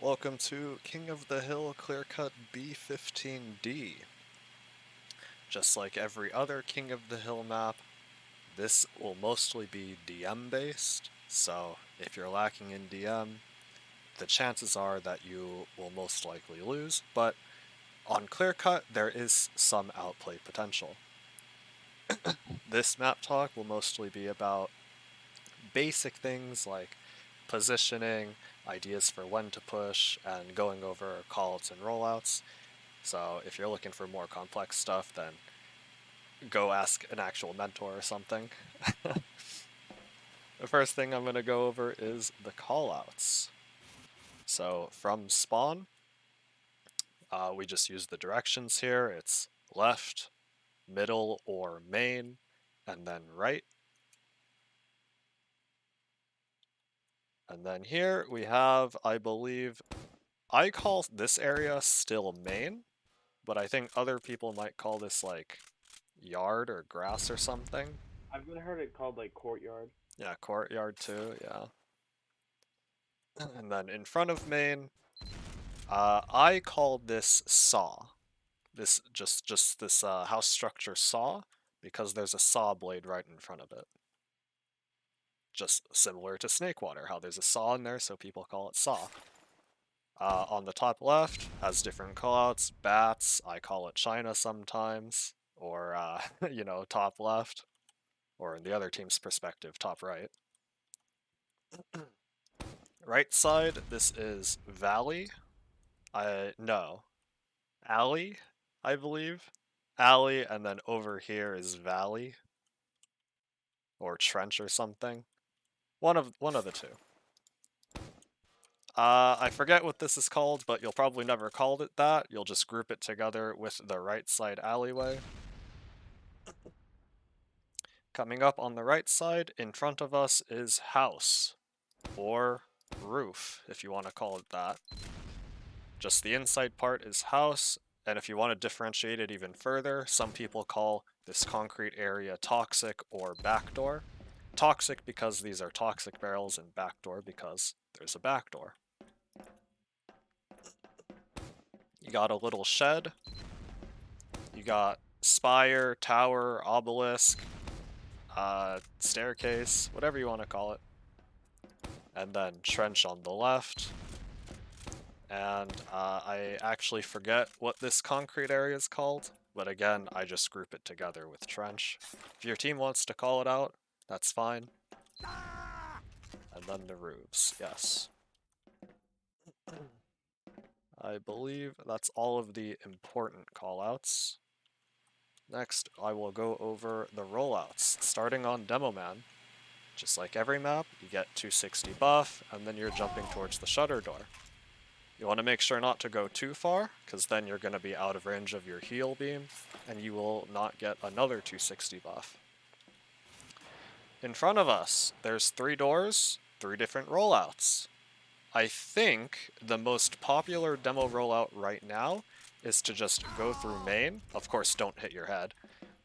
welcome to King of the Hill Clearcut B15D. Just like every other King of the Hill map, this will mostly be DM based, so if you're lacking in DM, the chances are that you will most likely lose, but on Clearcut there is some outplay potential. This map talk will mostly be about basic things like positioning, ideas for when to push, and going over callouts and rollouts. So if you're looking for more complex stuff, then go ask an actual mentor or something. The first thing I'm going to go over is the callouts. So from spawn, we just use the directions here. It's left, middle, or main, and then right. And then here we have, I believe, I call this area still main, but I think other people might call this like yard or grass or something. I've been heard it called like courtyard. Yeah, courtyard too, yeah. And then in front of main, I call this saw. This just this house structure saw, because there's a saw blade right in front of it. Just similar to Snakewater, how there's a saw in there, so people call it saw. On the top left has different callouts. Bats, I call it China sometimes, or you know, top left, or in the other team's perspective, top right. Right side, this is Valley. No, Alley, I believe. Alley, and then over here is Valley, or Trench or something. One of the two. I forget what this is called, but you'll probably never call it that. You'll just group it together with the right side alleyway. Coming up on the right side, in front of us is house, or roof, if you want to call it that. Just the inside part is house, and if you want to differentiate it even further, some people call this concrete area toxic or backdoor. Toxic because these are toxic barrels, and backdoor because there's a backdoor. You got a little shed. You got spire, tower, obelisk, staircase, whatever you want to call it. And then trench on the left. And I actually forget what this concrete area is called, but again, I just group it together with trench. If your team wants to call it out, that's fine. And then the roofs, yes. I believe that's all of the important callouts. Next, I will go over the rollouts, starting on Demo Man. Just like every map, you get 260 buff, and then you're jumping towards the shutter door. You want to make sure not to go too far, because then you're going to be out of range of your heal beam, and you will not get another 260 buff. In front of us, there's 3 doors, 3 different rollouts. I think the most popular demo rollout right now is to just go through main. Of course, don't hit your head.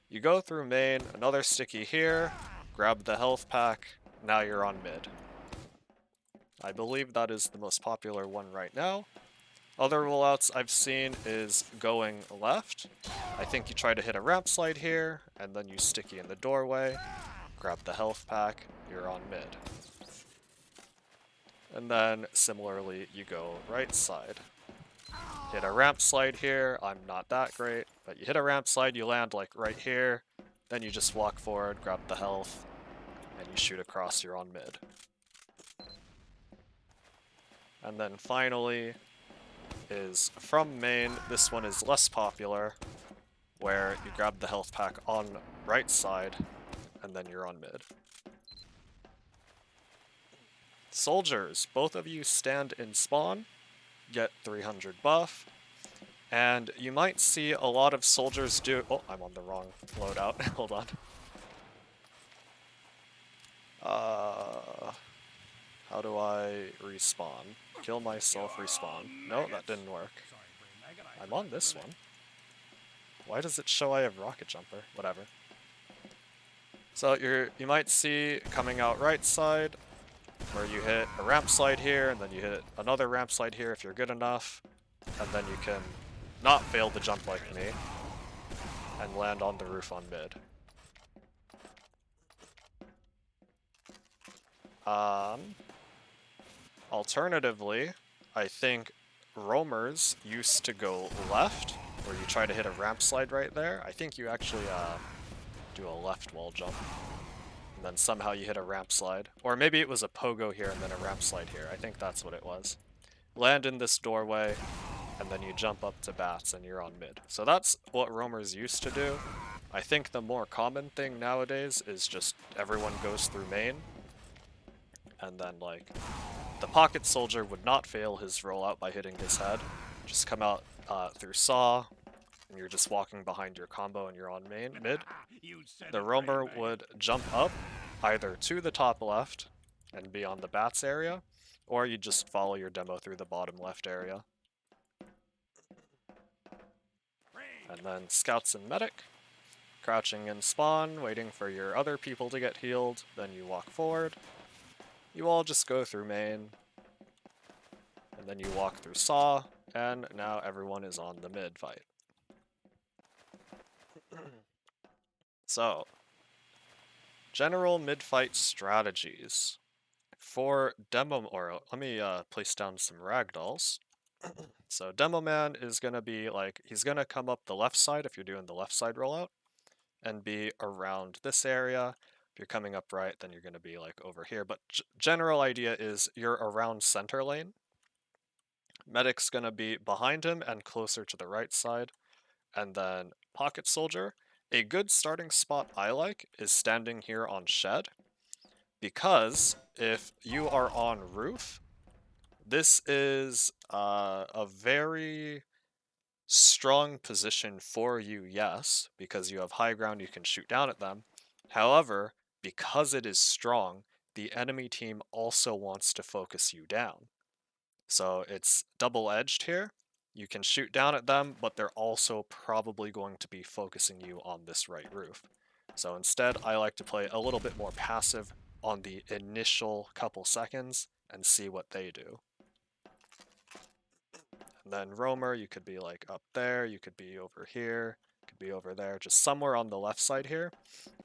You go through main, another sticky here, grab the health pack, now you're on mid. I believe that is the most popular one right now. Other rollouts I've seen is going left. I think you try to hit a ramp slide here, and then you sticky in the doorway, grab the health pack, you're on mid. And then, similarly, you go right side. Hit a ramp slide here, I'm not that great, but you hit a ramp slide, you land like right here, then you just walk forward, grab the health, and you shoot across, you're on mid. And then finally is from main. This one is less popular, where you grab the health pack on right side, and then you're on mid. Soldiers, both of you stand in spawn, get 300 buff, and you might see a lot of soldiers do— oh, I'm on the wrong loadout, hold on. How do I respawn? Kill myself, respawn. No, that didn't work. I'm on this one. Why does it show I have rocket jumper? Whatever. So you might see coming out right side, where you hit a ramp slide here, and then you hit another ramp slide here if you're good enough, and then you can not fail the jump like me, and land on the roof on mid. Alternatively, I think roamers used to go left, where you try to hit a ramp slide right there. I think you actually do a left wall jump, and then somehow you hit a ramp slide. Or maybe it was a pogo here and then a ramp slide here. I think that's what it was. Land in this doorway, and then you jump up to bats and you're on mid. So that's what roamers used to do. I think the more common thing nowadays is just everyone goes through main, and then like the pocket soldier would not fail his rollout by hitting his head. Just come out through saw, and you're just walking behind your combo and you're on mid. The roamer would jump up either to the top left and be on the bats area, or you just follow your demo through the bottom left area. And then scouts and medic, crouching in spawn, waiting for your other people to get healed, then you walk forward. You all just go through main, and then you walk through saw, and now everyone is on the mid fight. So, general mid-fight strategies. For demo, or let me place down some ragdolls. So Demo Man is going to be like, he's going to come up the left side if you're doing the left side rollout, and be around this area. If you're coming up right, then you're going to be like over here. But general idea is you're around center lane. Medic's going to be behind him and closer to the right side. And then Pocket Soldier. A good starting spot I like is standing here on Shed, because if you are on roof, this is a very strong position for you, yes, because you have high ground, you can shoot down at them. However, because it is strong, the enemy team also wants to focus you down. So it's double-edged here. You can shoot down at them, but they're also probably going to be focusing you on this right roof. So instead, I like to play a little bit more passive on the initial couple seconds and see what they do. And then roamer, you could be like up there, you could be over here, you could be over there, just somewhere on the left side here.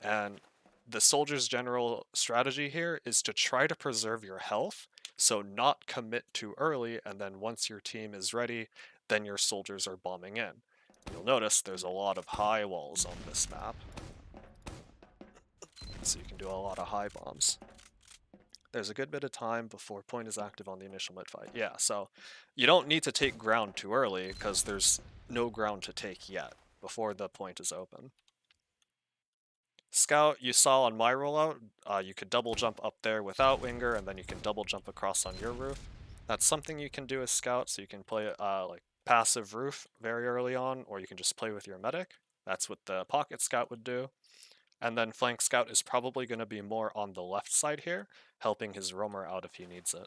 And the soldier's general strategy here is to try to preserve your health, so not commit too early, and then once your team is ready, then your soldiers are bombing in. You'll notice there's a lot of high walls on this map, so you can do a lot of high bombs. There's a good bit of time before point is active on the initial mid fight. Yeah, so you don't need to take ground too early, because there's no ground to take yet before the point is open. Scout, you saw on my rollout, you could double jump up there without Winger, and then you can double jump across on your roof. That's something you can do as Scout, so you can play like passive roof very early on, or you can just play with your medic. That's what the Pocket Scout would do. And then Flank Scout is probably going to be more on the left side here, helping his roamer out if he needs it.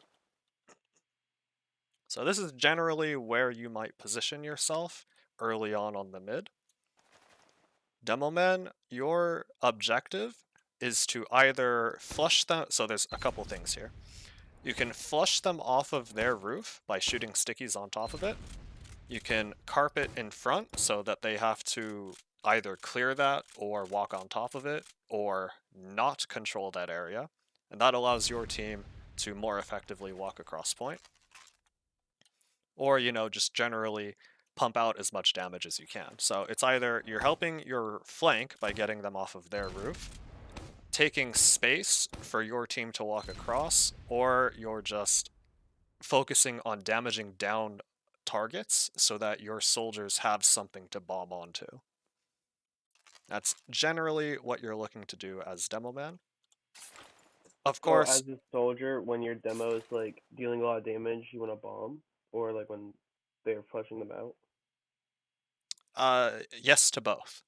So this is generally where you might position yourself early on the mid. Demo Man, your objective is to either flush them, so there's a couple things here. You can flush them off of their roof by shooting stickies on top of it. You can carpet in front so that they have to either clear that or walk on top of it or not control that area. And that allows your team to more effectively walk across point. Or, you know, just generally pump out as much damage as you can. So it's either you're helping your flank by getting them off of their roof, taking space for your team to walk across, or you're just focusing on damaging down targets so that your soldiers have something to bomb onto. That's generally what you're looking to do as Demo Man. Of So course, as a soldier, when your demo is like dealing a lot of damage, you want to bomb, or like when they're flushing them out. yes to both.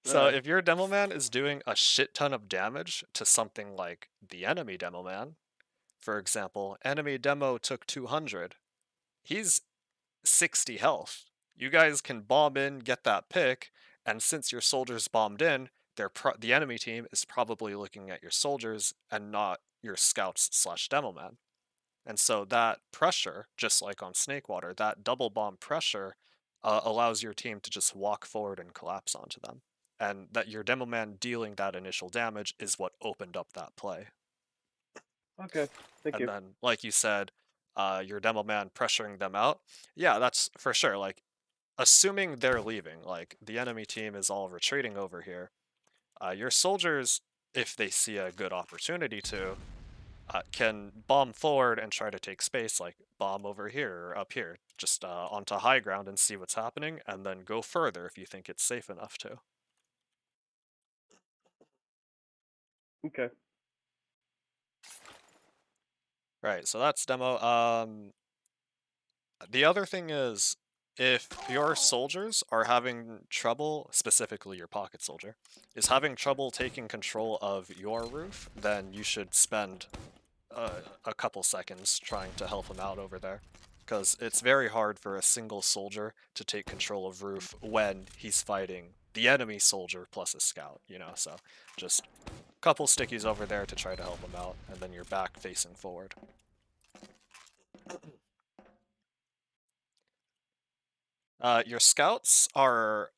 So Okay. if your Demo Man is doing a shit ton of damage to something like the enemy Demo Man, for example, enemy Demo took 200, he's 60 health. You guys can bomb in, get that pick, and since your soldiers bombed in, the enemy team is probably looking at your soldiers and not your scouts slash demo man. And so that pressure, just like on Snakewater, that double bomb pressure allows your team to just walk forward and collapse onto them. And that your demo man dealing that initial damage is what opened up that play. Okay, thank And you. then, like you said, your demo man pressuring them out. Yeah, that's for sure. Like, assuming they're leaving, like the enemy team is all retreating over here, your soldiers, if they see a good opportunity to, can bomb forward and try to take space, like bomb over here or up here, just onto high ground and see what's happening, and then go further if you think it's safe enough to. Okay. Right, so that's demo. The other thing is, if your soldiers are having trouble, specifically your pocket soldier, is having trouble taking control of your roof, then you should spend a couple seconds trying to help him out over there. Because it's very hard for a single soldier to take control of roof when he's fighting the enemy soldier plus a scout, you know? So just a couple stickies over there to try to help him out, and then you're back facing forward. Your scouts are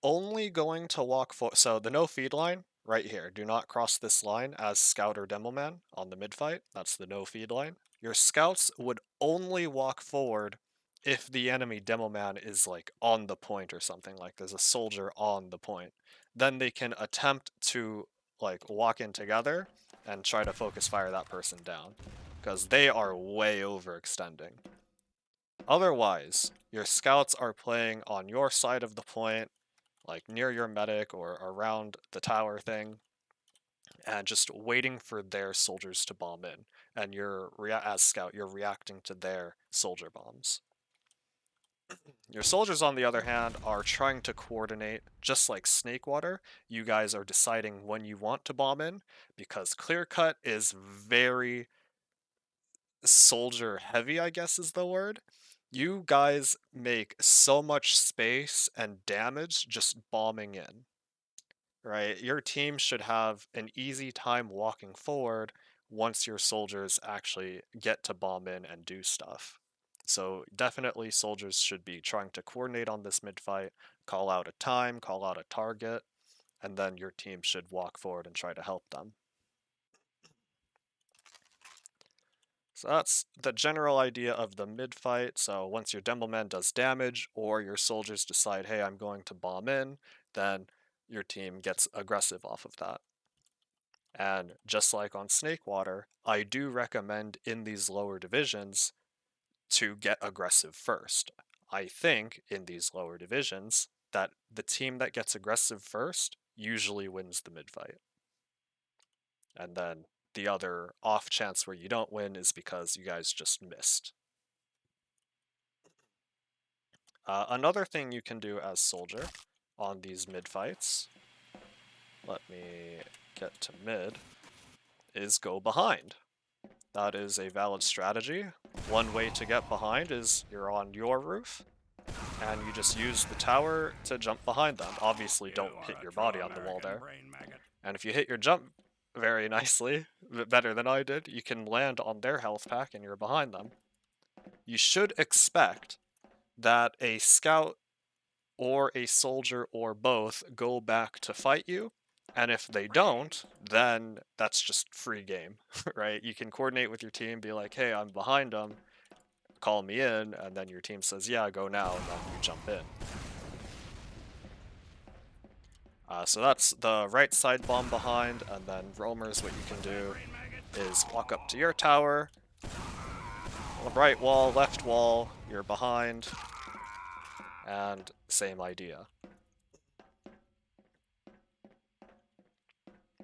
only going to walk for so the no feed line right here. Do not cross this line as scout or demo man on the mid fight. That's the no feed line. Your scouts would only walk forward if the enemy demo man is like on the point or something, like there's a soldier on the point. Then they can attempt to like walk in together and try to focus fire that person down because they are way overextending. Otherwise, your scouts are playing on your side of the point, like near your medic or around the tower thing, and just waiting for their soldiers to bomb in. And you're, as scout, you're reacting to their soldier bombs. Your soldiers, on the other hand, are trying to coordinate, just like Snakewater. You guys are deciding when you want to bomb in, because Clear Cut is very soldier heavy, I guess is the word. You guys make so much space and damage just bombing in, right? Your team should have an easy time walking forward once your soldiers actually get to bomb in and do stuff. So definitely soldiers should be trying to coordinate on this mid fight, call out a time, call out a target, and then your team should walk forward and try to help them. So that's the general idea of the mid fight. So once your demo man does damage or your soldiers decide, hey, I'm going to bomb in, then your team gets aggressive off of that. And just like on Snakewater, I do recommend in these lower divisions to get aggressive first. I think in these lower divisions that the team that gets aggressive first usually wins the mid fight. And then the other off chance where you don't win is because you guys just missed. Another thing you can do as soldier on these mid fights, let me get to mid, is go behind. That is a valid strategy. One way to get behind is you're on your roof, and you just use the tower to jump behind them. Obviously, don't hit your body on the wall there. And if you hit your jump very nicely, better than I did, you can land on their health pack and you're behind them. You should expect that a scout or a soldier or both go back to fight you. And if they don't, then that's just free game, right? You can coordinate with your team, be like, hey, I'm behind them, call me in, and then your team says, yeah, go now, and then you jump in. So that's the right side bomb behind, and then roamers, what you can do is walk up to your tower, right wall, left wall, you're behind, and same idea.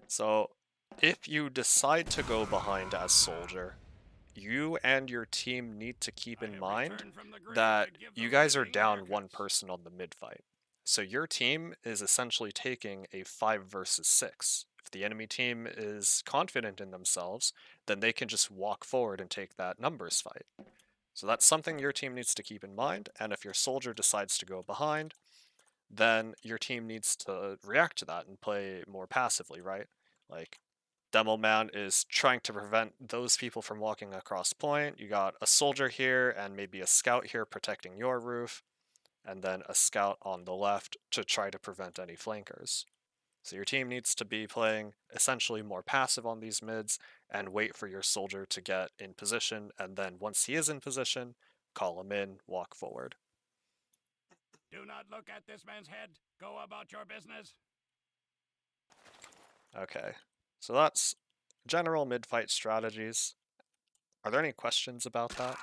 So if you decide to go behind as soldier, you and your team need to keep in mind that you guys are down one person on the mid fight. So your team is essentially taking a 5 versus 6. If the enemy team is confident in themselves, then they can just walk forward and take that numbers fight. So that's something your team needs to keep in mind, and if your soldier decides to go behind, then your team needs to react to that and play more passively, right? Like, Demo Man is trying to prevent those people from walking across point. You got a soldier here and maybe a scout here protecting your roof, and then a scout on the left to try to prevent any flankers. So your team needs to be playing essentially more passive on these mids and wait for your soldier to get in position, and then once he is in position, call him in, walk forward. Do not look at this man's head. Go about your business. Okay, so that's general mid-fight strategies. Are there any questions about that?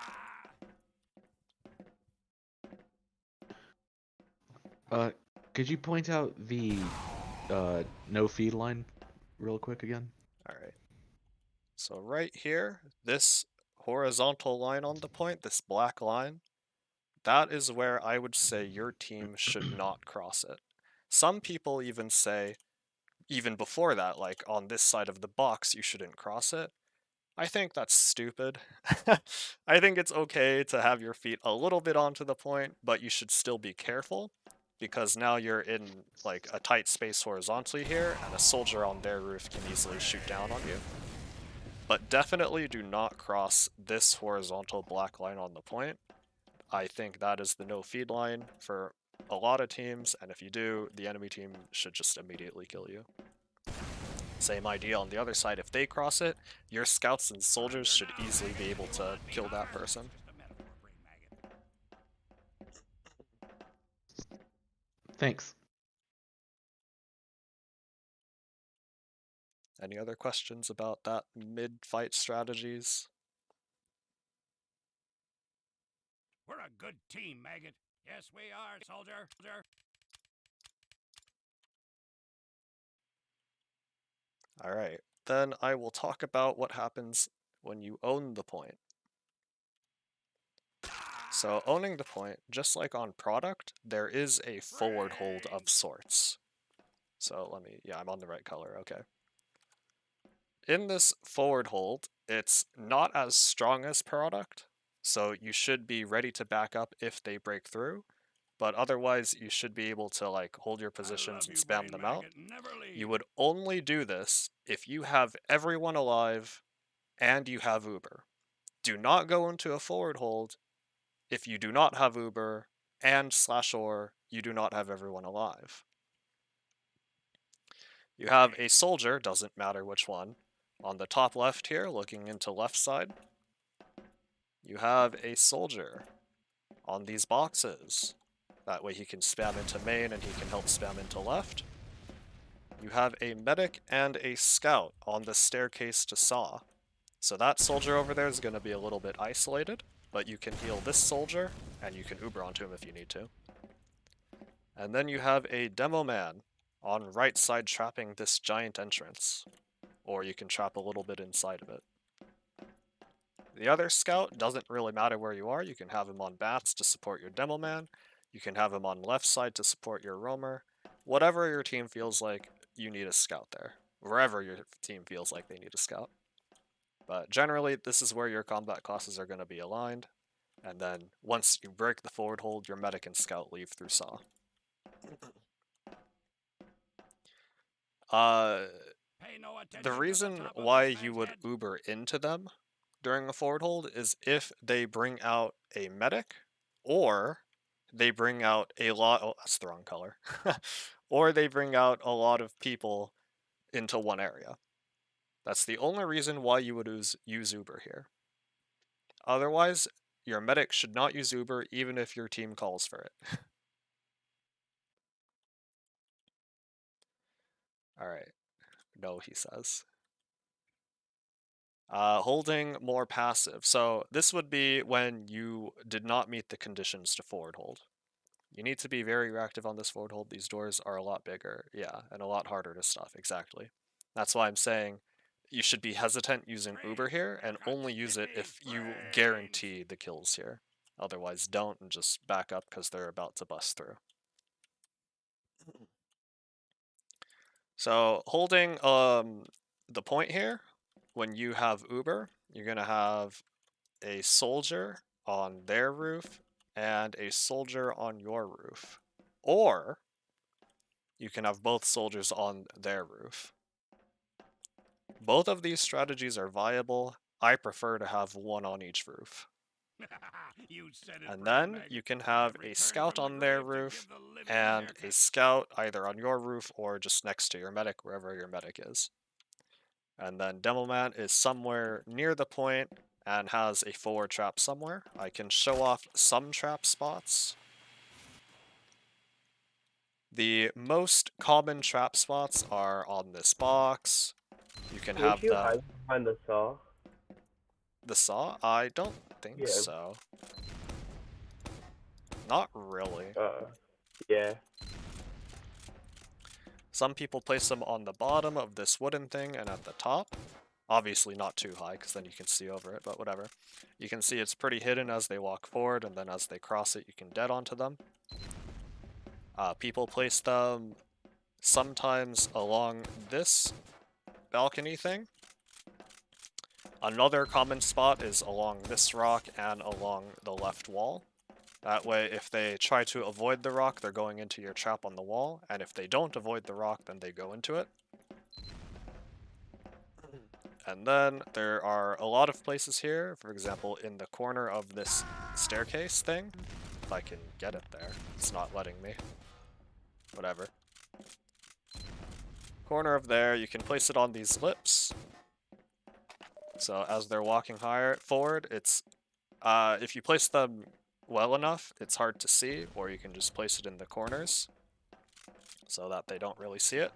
Could you point out the no feed line real quick again? All right. So right here, this horizontal line on the point, this black line, that is where I would say your team should not cross it. Some people even say, even before that, like on this side of the box, you shouldn't cross it. I think that's stupid. I think it's okay to have your feet a little bit onto the point, but you should still be careful because now you're in like a tight space horizontally here, and a soldier on their roof can easily shoot down on you. But definitely do not cross this horizontal black line on the point. I think that is the no feed line for a lot of teams, and if you do, the enemy team should just immediately kill you. Same idea on the other side. If they cross it, your scouts and soldiers should easily be able to kill that person. Thanks. Any other questions about that mid-fight strategies? We're a good team, Maggot. Yes, we are, soldier. Alright, then I will talk about what happens when you own the point. So owning the point, just like on product, there is a forward hold of sorts. So I'm on the right color, okay. In this forward hold, it's not as strong as product, so you should be ready to back up if they break through, but otherwise you should be able to like hold your positions and spam them out. You would only do this if you have everyone alive and you have Uber. Do not go into a forward hold if you do not have Uber and /or you do not have everyone alive. You have a soldier, doesn't matter which one, on the top left here, looking into left side. You have a soldier on these boxes. That way he can spam into main and he can help spam into left. You have a medic and a scout on the staircase to saw. So that soldier over there is going to be a little bit isolated, but you can heal this soldier, and you can Uber onto him if you need to. And then you have a demo man on right side trapping this giant entrance, or you can trap a little bit inside of it. The other scout doesn't really matter where you are. You can have him on bats to support your demo man. You can have him on left side to support your roamer. Whatever your team feels like, you need a scout there. Wherever your team feels like they need a scout. But generally, this is where your combat classes are going to be aligned. And then once you break the forward hold, your medic and scout leave through saw. The reason why you would Uber into them during a forward hold is if they bring out a medic, or they bring out a lot. Oh, that's the wrong color. Or they bring out a lot of people into one area. That's the only reason why you would use Uber here. Otherwise, your medic should not use Uber even if your team calls for it. Alright. No, he says. Holding more passive. So this would be when you did not meet the conditions to forward hold. You need to be very reactive on this forward hold. These doors are a lot bigger, yeah, and a lot harder to stuff, exactly. That's why I'm saying you should be hesitant using Uber here, and only use it if you guarantee the kills here. Otherwise, don't, and just back up because they're about to bust through. So, holding the point here, when you have Uber, you're going to have a soldier on their roof and a soldier on your roof. Or you can have both soldiers on their roof. Both of these strategies are viable. I prefer to have one on each roof. You said it, And Brave then Meg. you can have I've a returned scout from the on their grave to roof give the living a and a haircut. scout either on your roof or just next to your medic, wherever your medic is. And then Demoman is somewhere near the point and has a forward trap somewhere. I can show off some trap spots. The most common trap spots are on this box. You can Can't have you them. hide behind the saw? The saw? I don't think Yeah. so. Not really. Yeah. Some people place them on the bottom of this wooden thing and at the top. Obviously not too high, because then you can see over it, but whatever. You can see it's pretty hidden as they walk forward, and then as they cross it, you can dead onto them. People place them sometimes along this balcony thing. Another common spot is along this rock and along the left wall. That way, if they try to avoid the rock, they're going into your trap on the wall, and if they don't avoid the rock, then they go into it. And then there are a lot of places here, for example, in the corner of this staircase thing. If I can get it there. It's not letting me. Whatever. Corner of there, you can place it on these lips. So as they're walking higher forward, it's if you place them well enough, it's hard to see, or you can just place it in the corners so that they don't really see it.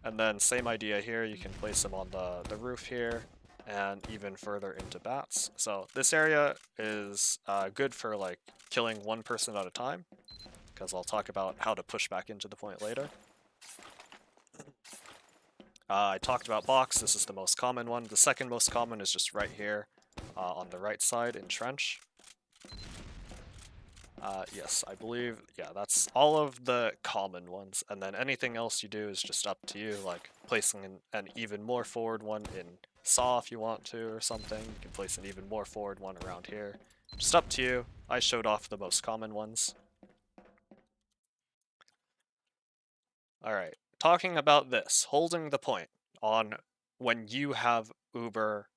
And then same idea here, you can place them on the roof here and even further into bats. So this area is good for like killing one person at a time, because I'll talk about how to push back into the point later. I talked about box, this is the most common one. The second most common is just right here on the right side in trench. Yes, I believe, yeah, that's all of the common ones, and then anything else you do is just up to you, like placing an even more forward one in saw if you want to or something. You can place an even more forward one around here. Just up to you. I showed off the most common ones. Alright, talking about this, holding the point on when you have Uber.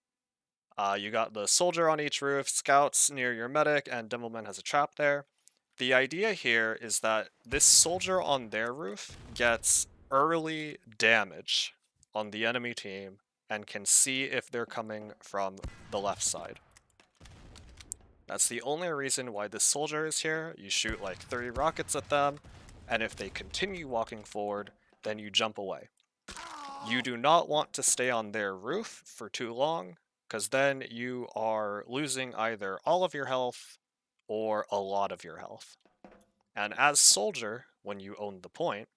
You got the soldier on each roof, scouts near your medic, and Demoman has a trap there. The idea here is that this soldier on their roof gets early damage on the enemy team and can see if they're coming from the left side. That's the only reason why this soldier is here. You shoot like 30 rockets at them, and if they continue walking forward, then you jump away. You do not want to stay on their roof for too long, because then you are losing either all of your health or a lot of your health. And as soldier, when you own the point,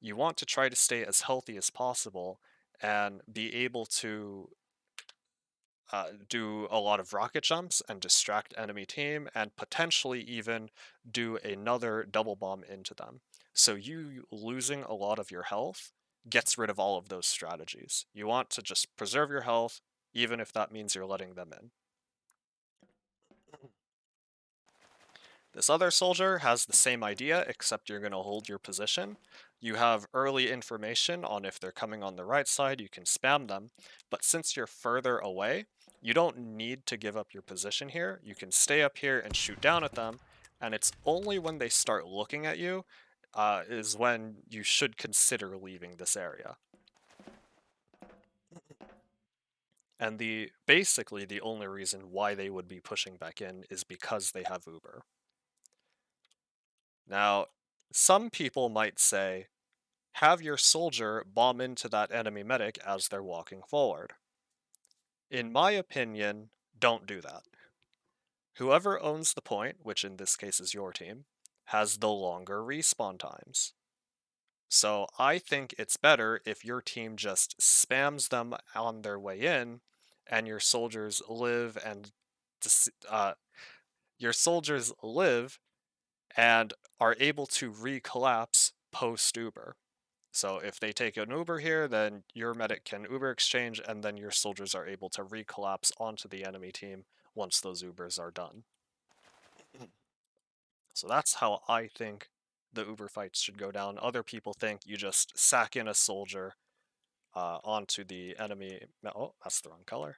you want to try to stay as healthy as possible and be able to do a lot of rocket jumps and distract enemy team and potentially even do another double bomb into them. So you losing a lot of your health gets rid of all of those strategies. You want to just preserve your health, even if that means you're letting them in. This other soldier has the same idea, except you're going to hold your position. You have early information on if they're coming on the right side, you can spam them, but since you're further away, you don't need to give up your position here. You can stay up here and shoot down at them, and it's only when they start looking at you is when you should consider leaving this area. And basically the only reason why they would be pushing back in is because they have Uber. Now, some people might say, have your soldier bomb into that enemy medic as they're walking forward. In my opinion, don't do that. Whoever owns the point, which in this case is your team, has the longer respawn times. So I think it's better if your team just spams them on their way in, and your soldiers live and are able to recollapse post Uber. So if they take an Uber here, then your medic can Uber exchange, and then your soldiers are able to recollapse onto the enemy team once those Ubers are done. So that's how I think the Uber fights should go down. Other people think you just sack in a soldier, onto the enemy. Oh, that's the wrong color.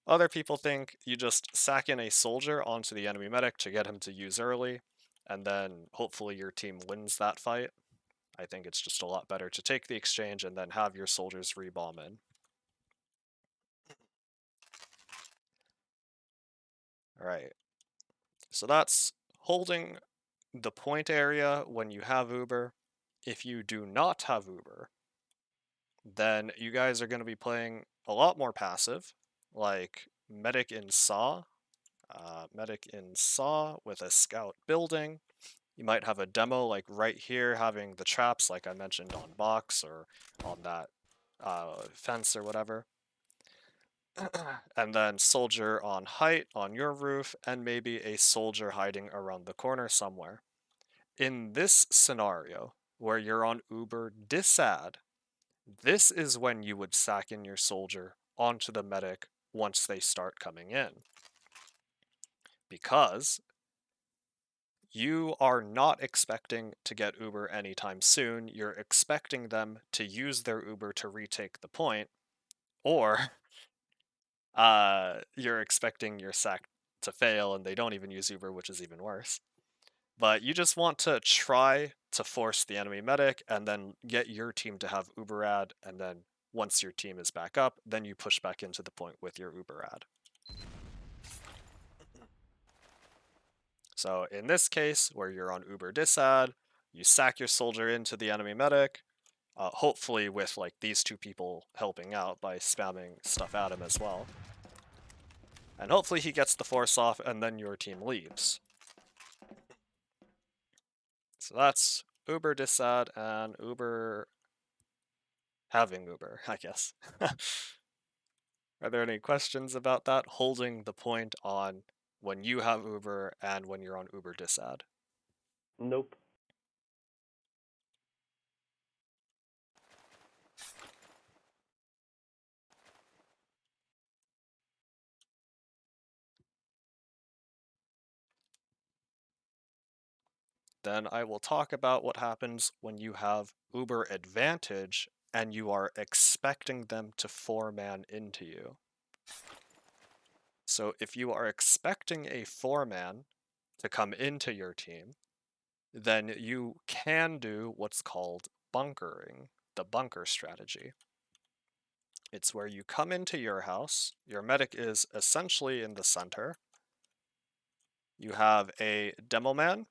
Other people think you just sack in a soldier onto the enemy medic to get him to use early, and then hopefully your team wins that fight. I think it's just a lot better to take the exchange and then have your soldiers rebomb in. Alright, so that's holding the point area when you have Uber. If you do not have Uber, then you guys are going to be playing a lot more passive, like Medic in Saw. Medic in Saw with a scout building. You might have a demo like right here having the traps like I mentioned on box or on that fence or whatever. And then soldier on height on your roof and maybe a soldier hiding around the corner somewhere. In this scenario where you're on Uber disad, this is when you would sack in your soldier onto the medic once they start coming in. Because you are not expecting to get Uber anytime soon. You're expecting them to use their Uber to retake the point, or you're expecting your sack to fail and they don't even use Uber, which is even worse. But you just want to try to force the enemy medic and then get your team to have Uber ad, and then once your team is back up, then you push back into the point with your Uber ad. So in this case, where you're on Uber disad, you sack your soldier into the enemy medic, hopefully with like these two people helping out by spamming stuff at him as well. And hopefully he gets the force off and then your team leaves. So that's Uber disad and Uber having Uber, I guess. Are there any questions about that? Holding the point on when you have Uber and when you're on Uber disad. Nope. Then I will talk about what happens when you have Uber advantage and you are expecting them to 4-man into you. So if you are expecting a 4-man to come into your team, then you can do what's called bunkering, the bunker strategy. It's where you come into your house, your medic is essentially in the center. You have a demo man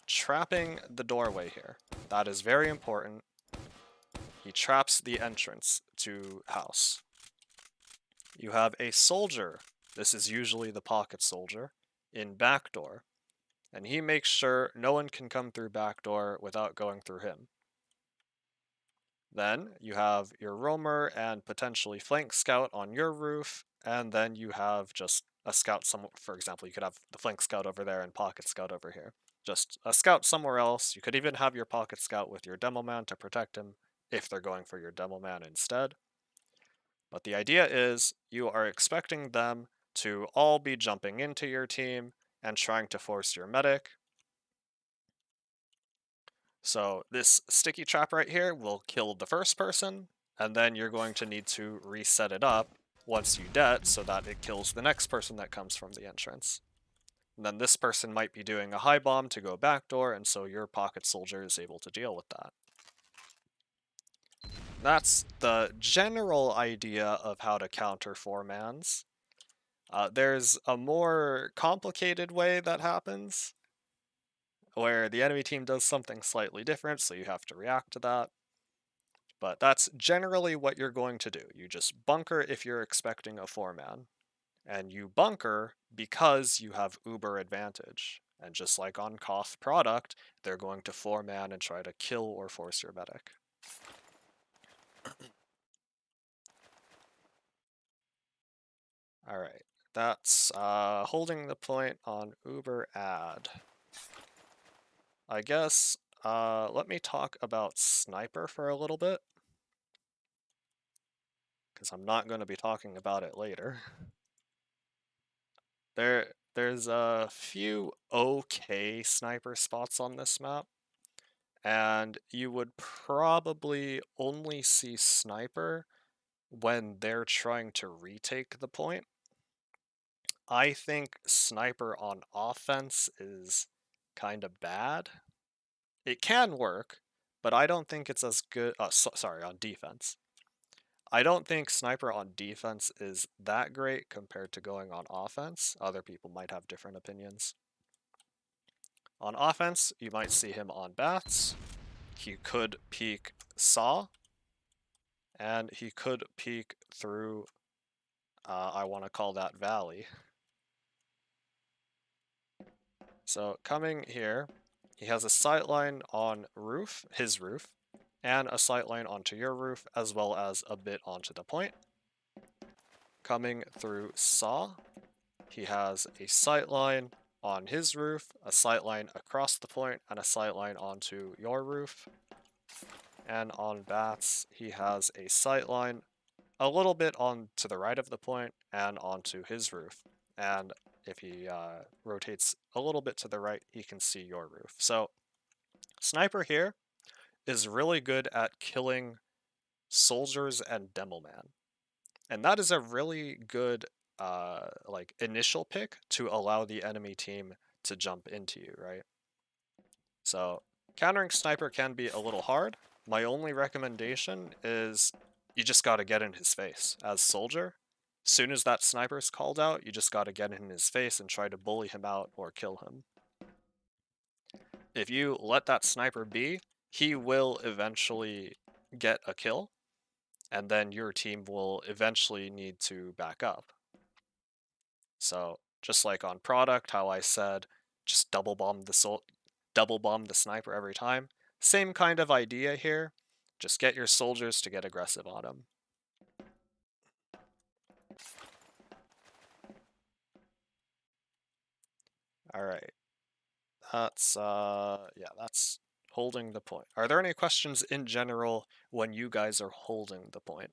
trapping the doorway here. That is very important. He traps the entrance to house. You have a soldier, this is usually the pocket soldier, in back door, and he makes sure no one can come through back door without going through him. Then you have your roamer and potentially flank scout on your roof, and then you have just a scout somewhere. For example, you could have the flank scout over there and pocket scout over here. Just a scout somewhere else. You could even have your pocket scout with your demo man to protect him if they're going for your demo man instead. But the idea is you are expecting them to all be jumping into your team and trying to force your medic. So this sticky trap right here will kill the first person, and then you're going to need to reset it up once you det so that it kills the next person that comes from the entrance. And then this person might be doing a high bomb to go backdoor, and so your pocket soldier is able to deal with that. That's the general idea of how to counter 4-mans. There's a more complicated way that happens, where the enemy team does something slightly different, so you have to react to that. But that's generally what you're going to do. You just bunker if you're expecting a 4-man. And you bunker because you have Uber advantage. And just like on Koth product, they're going to 4-man and try to kill or force your medic. Alright, that's holding the point on Uber ad. I guess, let me talk about Sniper for a little bit, because I'm not going to be talking about it later. There's a few okay sniper spots on this map, and you would probably only see Sniper when they're trying to retake the point. I think Sniper on offense is kind of bad. It can work, but I don't think it's as good. Sorry, on defense. I don't think Sniper on defense is that great compared to going on offense. Other people might have different opinions. On offense, you might see him on Bats. He could peek Saw. And he could peek through, I want to call that Valley. So coming here, he has a sightline on roof, his roof, and a sightline onto your roof, as well as a bit onto the point. Coming through Saw, he has a sightline on his roof, a sightline across the point, and a sightline onto your roof. And on Bats, he has a sightline a little bit on to the right of the point and onto his roof. And if he rotates a little bit to the right, he can see your roof. So Sniper here is really good at killing soldiers and Demoman. And that is a really good like initial pick to allow the enemy team to jump into you, right? So countering Sniper can be a little hard. My only recommendation is you just got to get in his face as Soldier. Soon as that Sniper's called out, you just got to get in his face and try to bully him out or kill him. If you let that Sniper be, he will eventually get a kill, and then your team will eventually need to back up. So just like on Product, how I said, just double bomb the Sniper every time. Same kind of idea here. Just get your soldiers to get aggressive on him. Alright. That's, yeah, that's holding the point. Are there any questions in general when you guys are holding the point?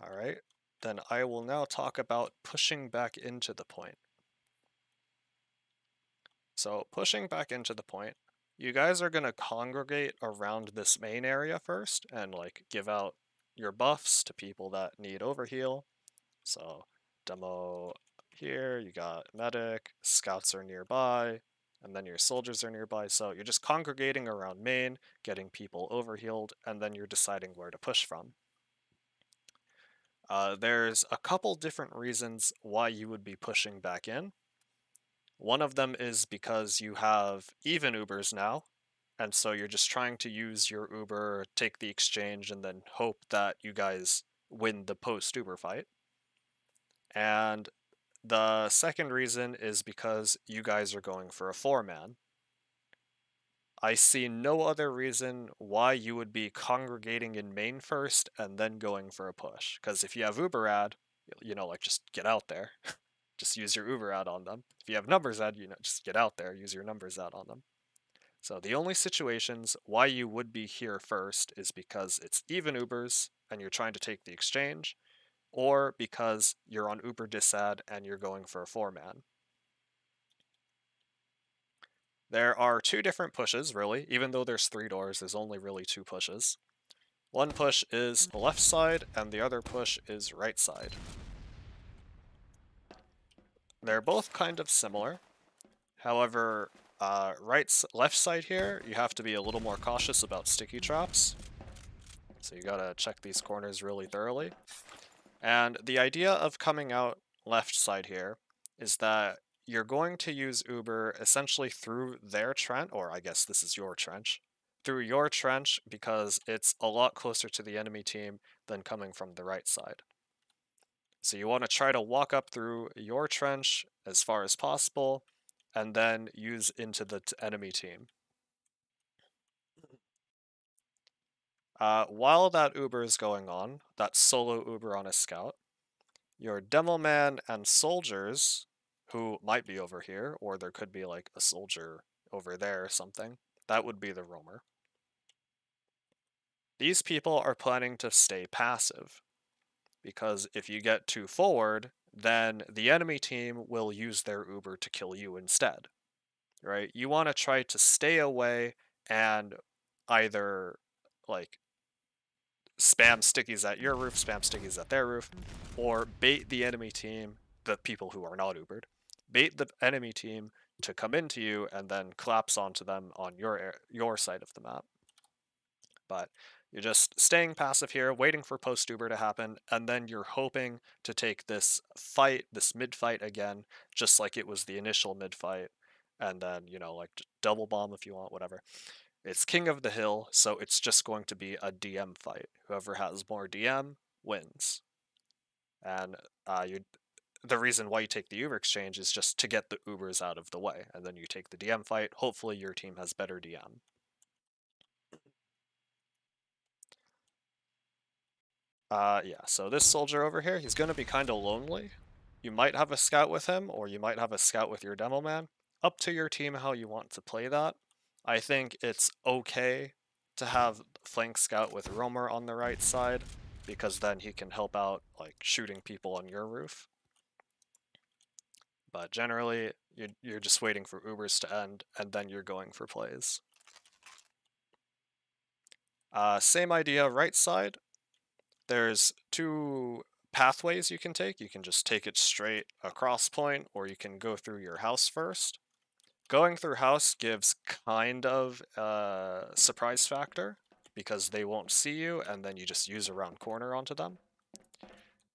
Alright, then I will now talk about pushing back into the point. So pushing back into the point, you guys are going to congregate around this main area first and like give out your buffs to people that need overheal. So demo here, you got medic, scouts are nearby, and then your soldiers are nearby. So you're just congregating around main, getting people overhealed, and then you're deciding where to push from. There's a couple different reasons why you would be pushing back in. One of them is because you have even Ubers now, and so you're just trying to use your Uber, take the exchange, and then hope that you guys win the post-Uber fight. And the second reason is because you guys are going for a 4-man. I see no other reason why you would be congregating in main first and then going for a push. Because if you have Uber ad, like just get out there. Just use your Uber ad on them. If you have numbers ad, just get out there, use your numbers ad on them. So the only situations why you would be here first is because it's even Ubers and you're trying to take the exchange, or because you're on Uber disad and you're going for a 4-man. There are two different pushes, really. Even though there's 3 doors, there's only really 2 pushes. One push is left side, and the other push is right side. They're both kind of similar. However, left side here, you have to be a little more cautious about sticky traps. So you gotta check these corners really thoroughly. And the idea of coming out left side here is that you're going to use Uber essentially through their trench, or I guess this is your trench, through your trench because it's a lot closer to the enemy team than coming from the right side. So you want to try to walk up through your trench as far as possible, and then use into the enemy team. While that Uber is going on, that solo Uber on a scout, your demo man and soldiers, who might be over here, or there could be like a soldier over there or something, that would be the roamer. These people are planning to stay passive, because if you get too forward, then the enemy team will use their Uber to kill you instead, right? You want to try to stay away and either like spam stickies at your roof, spam stickies at their roof, or bait the enemy team, the people who are not Ubered, bait the enemy team to come into you and then collapse onto them on your side of the map. But you're just staying passive here, waiting for post Uber to happen, and then you're hoping to take this fight, this mid fight again, just like it was the initial mid fight, and then, you know, like double bomb if you want, whatever. It's King of the Hill, so it's just going to be a DM fight. Whoever has more DM wins. And the reason why you take the Uber exchange is just to get the Ubers out of the way, and then you take the DM fight. Hopefully your team has better DM. Yeah, so this soldier over here, he's going to be kind of lonely. You might have a scout with him, or you might have a scout with your demo man. Up to your team how you want to play that. I think it's okay to have flank scout with roamer on the right side, because then he can help out like shooting people on your roof. But generally, you're just waiting for Ubers to end, and then you're going for plays. Same idea, right side. There's two pathways you can take. You can just take it straight across point, or you can go through your house first. Going through house gives kind of a surprise factor, because they won't see you, and then you just use a round corner onto them.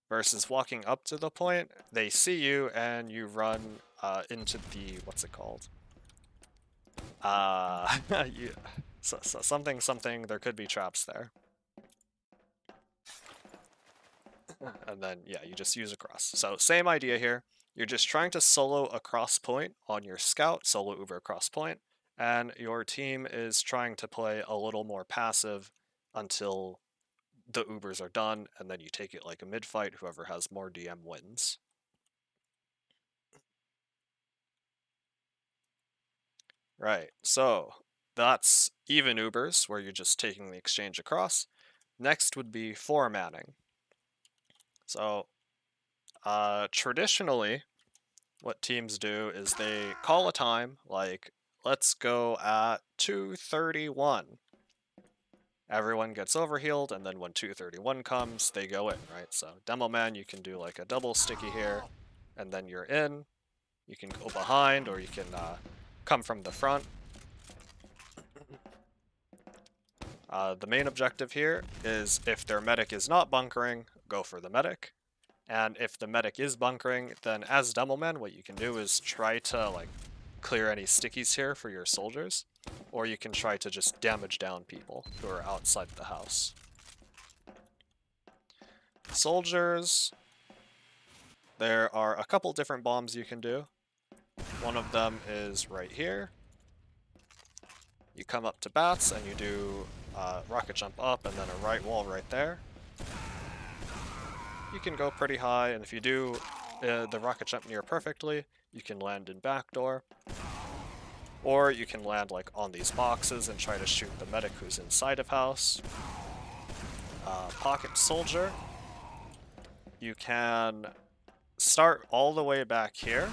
Versus walking up to the point, they see you, and you run into the, what's it called? Something, there could be traps there. And then, yeah, you just use a cross. So same idea here. You're just trying to solo a cross point on your scout, solo Uber across point, and your team is trying to play a little more passive until the Ubers are done, and then you take it like a mid-fight. Whoever has more DM wins. Right, so that's even Ubers, where you're just taking the exchange across. Next would be 4-manning. So, traditionally, what teams do is they call a time, like, let's go at 2:31. Everyone gets overhealed, and then when 2:31 comes, they go in, right? So, Demo Man, you can do like a double sticky here, and then you're in. You can go behind, or you can come from the front. The main objective here is if their medic is not bunkering, go for the medic. And if the medic is bunkering, then as Demo Man, what you can do is try to like clear any stickies here for your soldiers, or you can try to just damage down people who are outside the house. Soldiers, there are a couple different bombs you can do. One of them is right here. You come up to bats and you do rocket jump up and then a right wall right there. You can go pretty high, and if you do the rocket jump near perfectly, you can land in backdoor. Or you can land like on these boxes and try to shoot the medic who's inside of house. Pocket soldier, you can start all the way back here,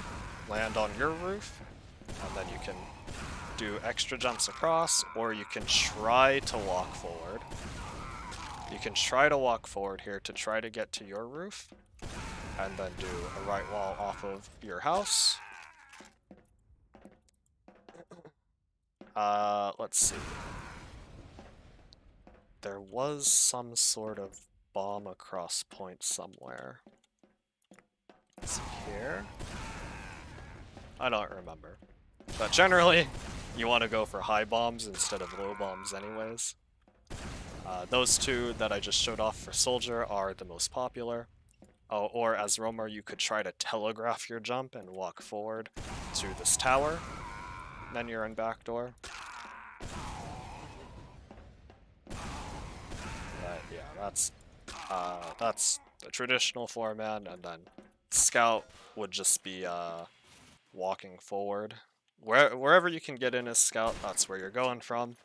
land on your roof, and then you can do extra jumps across, or you can try to walk forward. You can try to walk forward here to try to get to your roof, and then do a right wall off of your house. Let's see. There was some sort of bomb across point somewhere. Is it here? I don't remember. But generally, you want to go for high bombs instead of low bombs anyways. Those two that I just showed off for Soldier are the most popular. Oh, or as roamer, you could try to telegraph your jump and walk forward to this tower. Then you're in backdoor. But yeah, that's the traditional 4-man, and then Scout would just be walking forward wherever you can get in as scout, that's where you're going from.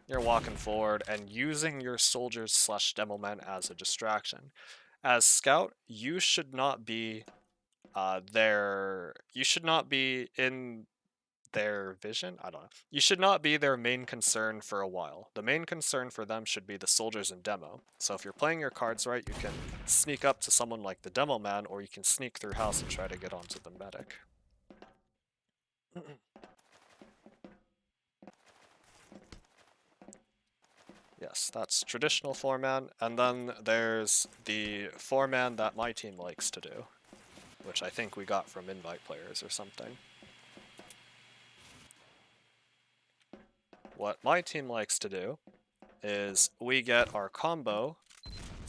You're walking forward and using your soldiers slash demo men as a distraction. As scout, you should not be you should not be in their vision. I don't know. You should not be their main concern for a while. The main concern for them should be the soldiers in demo. So if you're playing your cards right, you can sneak up to someone like the demo man, or you can sneak through house and try to get onto the medic. Yes, that's traditional 4-man, and then there's the 4-man that my team likes to do, which I think we got from invite players or something. What my team likes to do is we get our combo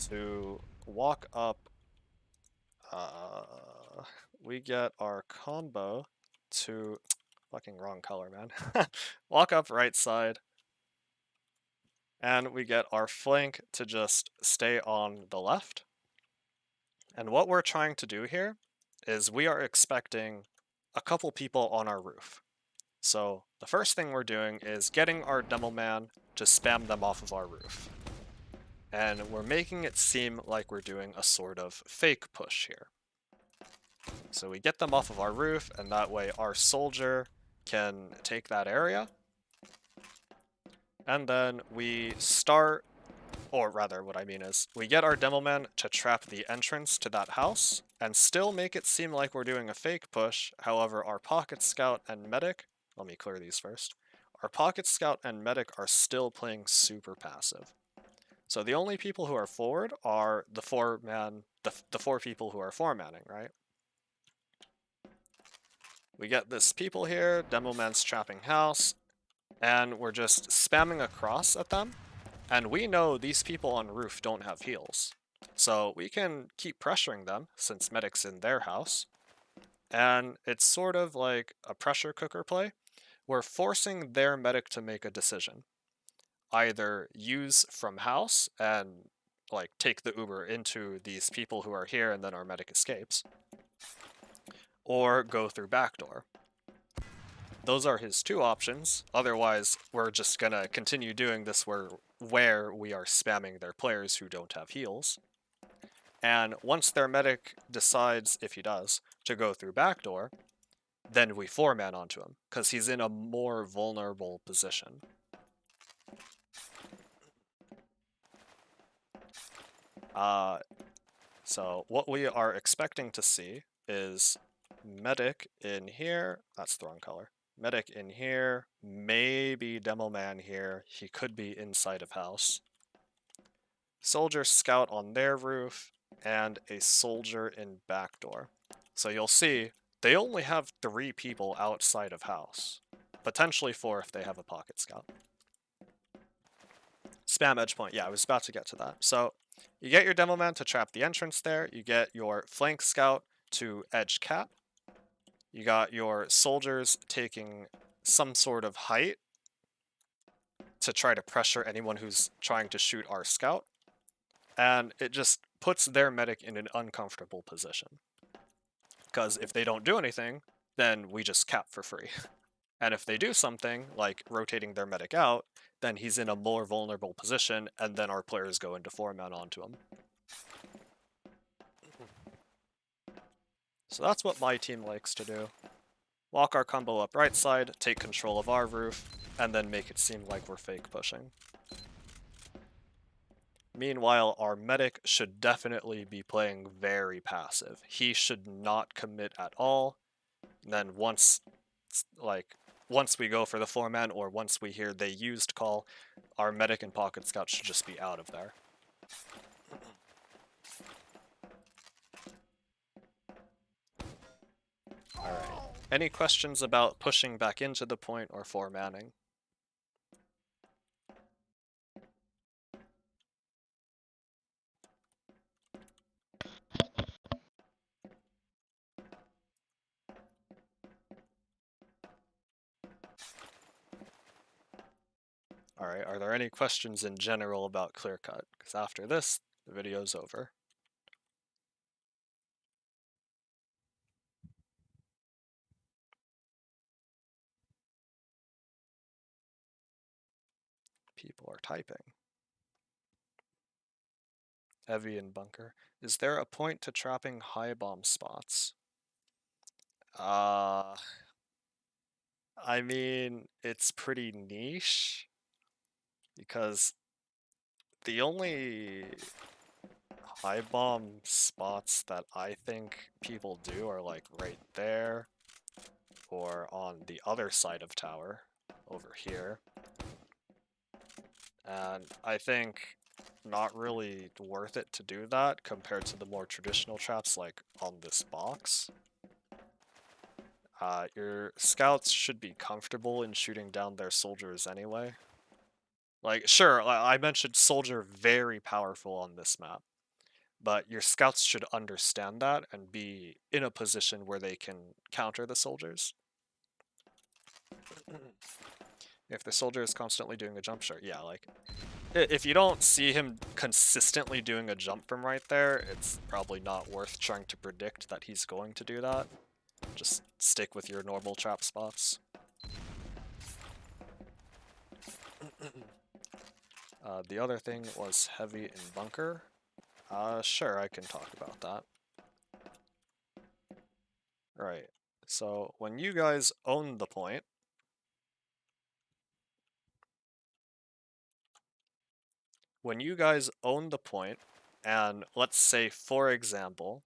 to walk up, we get our combo to, fucking wrong color, man. Walk up right side, and we get our flank to just stay on the left. And what we're trying to do here is we are expecting a couple people on our roof. So the first thing we're doing is getting our demo man to spam them off of our roof. And we're making it seem like we're doing a sort of fake push here. So we get them off of our roof, and that way our soldier can take that area. And then we start, or rather what I mean is, we get our demo man to trap the entrance to that house, and still make it seem like we're doing a fake push. However, our pocket scout and medic, let me clear these first. Our pocket scout and medic are still playing super passive. So the only people who are forward are the 4-man, the 4 people who are 4-manning, right? We get this people here, demo man's trapping house, and we're just spamming across at them. And we know these people on roof don't have heals. So we can keep pressuring them since medic's in their house. And it's sort of like a pressure cooker play. We're forcing their medic to make a decision. Either use from house and like take the Uber into these people who are here and then our medic escapes, or go through backdoor. Those are his 2 options. Otherwise, we're just gonna continue doing this where we are spamming their players who don't have heals. And once their medic decides, if he does, to go through backdoor, then we 4-man onto him, because he's in a more vulnerable position. So what we are expecting to see is medic in here, that's the wrong color. Medic in here, maybe demo man here, he could be inside of house. Soldier scout on their roof, and a soldier in backdoor. So you'll see, they only have 3 people outside of house. Potentially 4 if they have a pocket scout. Spam edge point, yeah, I was about to get to that. So you get your demo man to trap the entrance there, you get your flank scout to edge cap, you got your soldiers taking some sort of height to try to pressure anyone who's trying to shoot our scout, and it just puts their medic in an uncomfortable position. Because if they don't do anything, then we just cap for free. And if they do something, like rotating their medic out, then he's in a more vulnerable position, and then our players go into 4-man onto him. So that's what my team likes to do. Walk our combo up right side, take control of our roof, and then make it seem like we're fake pushing. Meanwhile, our medic should definitely be playing very passive. He should not commit at all. And then once we go for the 4-man, or once we hear they used call, our medic and pocket scout should just be out of there. Alright. Any questions about pushing back into the point or 4-manning? Alright, are there any questions in general about clear cut? Because after this, the video's over. People are typing. Heavy and bunker. Is there a point to trapping high bomb spots? I mean, it's pretty niche because the only high bomb spots that I think people do are like right there or on the other side of tower over here. And I think not really worth it to do that compared to the more traditional traps like on this box. Your scouts should be comfortable in shooting down their soldiers anyway. Like, sure, I mentioned soldier very powerful on this map, but your scouts should understand that and be in a position where they can counter the soldiers. If the soldier is constantly doing a jump shot, yeah, like, if you don't see him consistently doing a jump from right there, it's probably not worth trying to predict that he's going to do that. Just stick with your normal trap spots. The other thing was heavy and bunker. Sure, I can talk about that. Right, so when you guys own the point, and let's say, for example,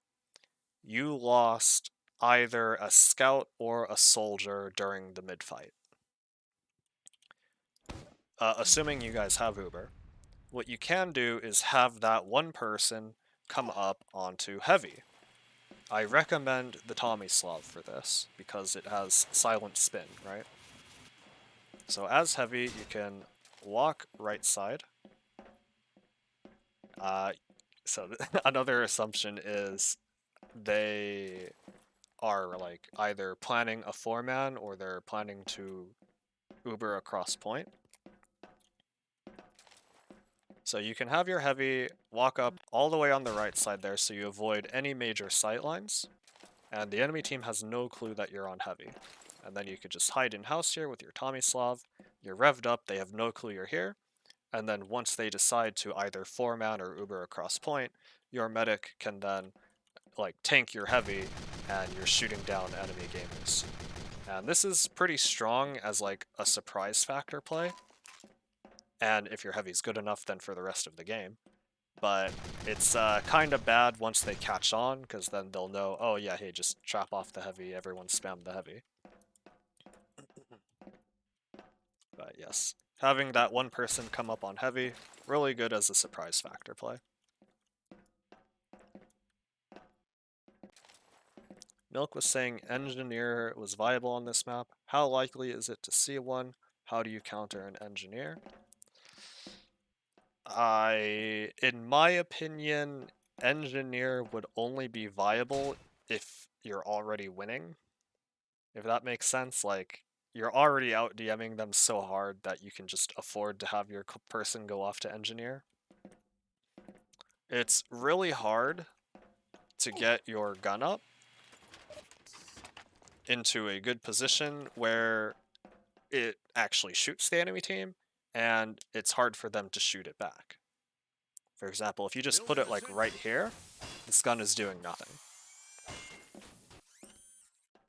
you lost either a scout or a soldier during the mid-fight. Assuming you guys have Uber, what you can do is have that one person come up onto heavy. I recommend the Tomislav for this, because it has silent spin, right? So as heavy, you can walk right side. So another assumption is they are like either planning a 4-man or they're planning to Uber across point. So you can have your heavy walk up all the way on the right side there so you avoid any major sight lines. And the enemy team has no clue that you're on heavy. And then you could just hide in house here with your Tomislav. You're revved up, they have no clue you're here. And then once they decide to either 4-man or Uber across point, your medic can then like tank your heavy and you're shooting down enemy gamers. And this is pretty strong as like a surprise factor play. And if your heavy's good enough, then for the rest of the game. But it's kind of bad once they catch on, because then they'll know, oh yeah, hey, just trap off the heavy, everyone spam the heavy. But yes, having that one person come up on heavy, really good as a surprise factor play. Milk was saying engineer was viable on this map. How likely is it to see one? How do you counter an engineer? In my opinion, engineer would only be viable if you're already winning. If that makes sense, like, you're already out DMing them so hard that you can just afford to have your person go off to engineer. It's really hard to get your gun up into a good position where it actually shoots the enemy team, and it's hard for them to shoot it back. For example, if you just put it like right here, this gun is doing nothing.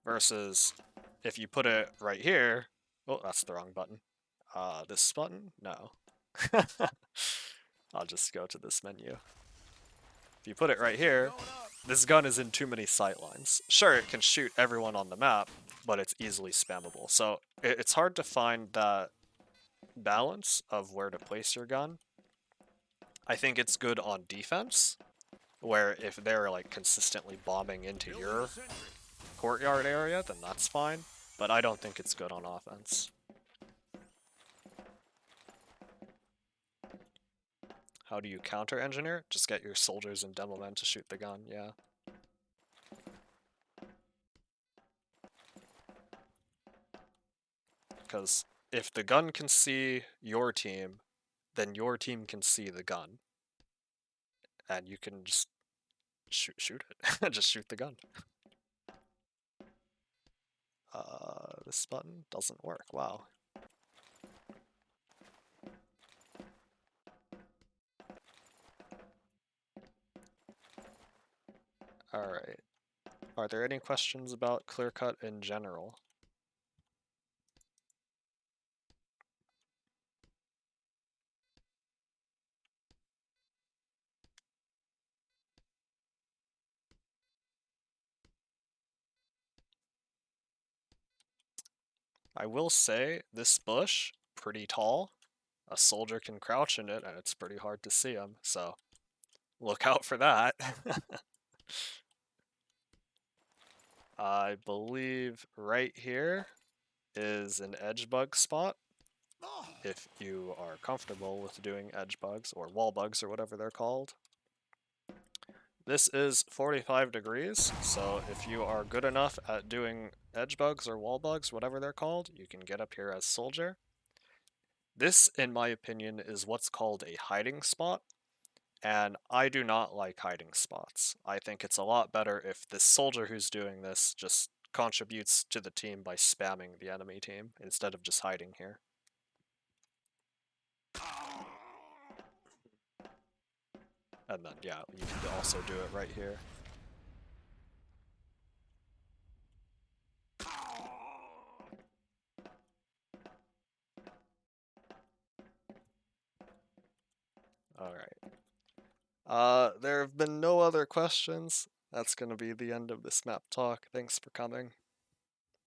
Versus if you put it right here, oh, that's the wrong button. This button? No. I'll just go to this menu. If you put it right here, this gun is in too many sight lines. Sure, it can shoot everyone on the map, but it's easily spammable. So it's hard to find that balance of where to place your gun. I think it's good on defense, where if they're like consistently bombing into your courtyard area, then that's fine. But I don't think it's good on offense. How do you counter engineer? Just get your soldiers and demo men to shoot the gun, yeah. Because if the gun can see your team, then your team can see the gun. And you can just shoot it. Just shoot the gun. This button doesn't work, wow. Are there any questions about clear cut in general? I will say this bush, pretty tall. A soldier can crouch in it and it's pretty hard to see him, so look out for that. I believe right here is an edge bug spot. If you are comfortable with doing edge bugs or wall bugs or whatever they're called. This is 45 degrees, so if you are good enough at doing edge bugs or wall bugs, whatever they're called, you can get up here as soldier. This, in my opinion, is what's called a hiding spot, and I do not like hiding spots. I think it's a lot better if the soldier who's doing this just contributes to the team by spamming the enemy team instead of just hiding here. And then, yeah, you can also do it right here. Alright. There have been no other questions. That's going to be the end of this map talk. Thanks for coming.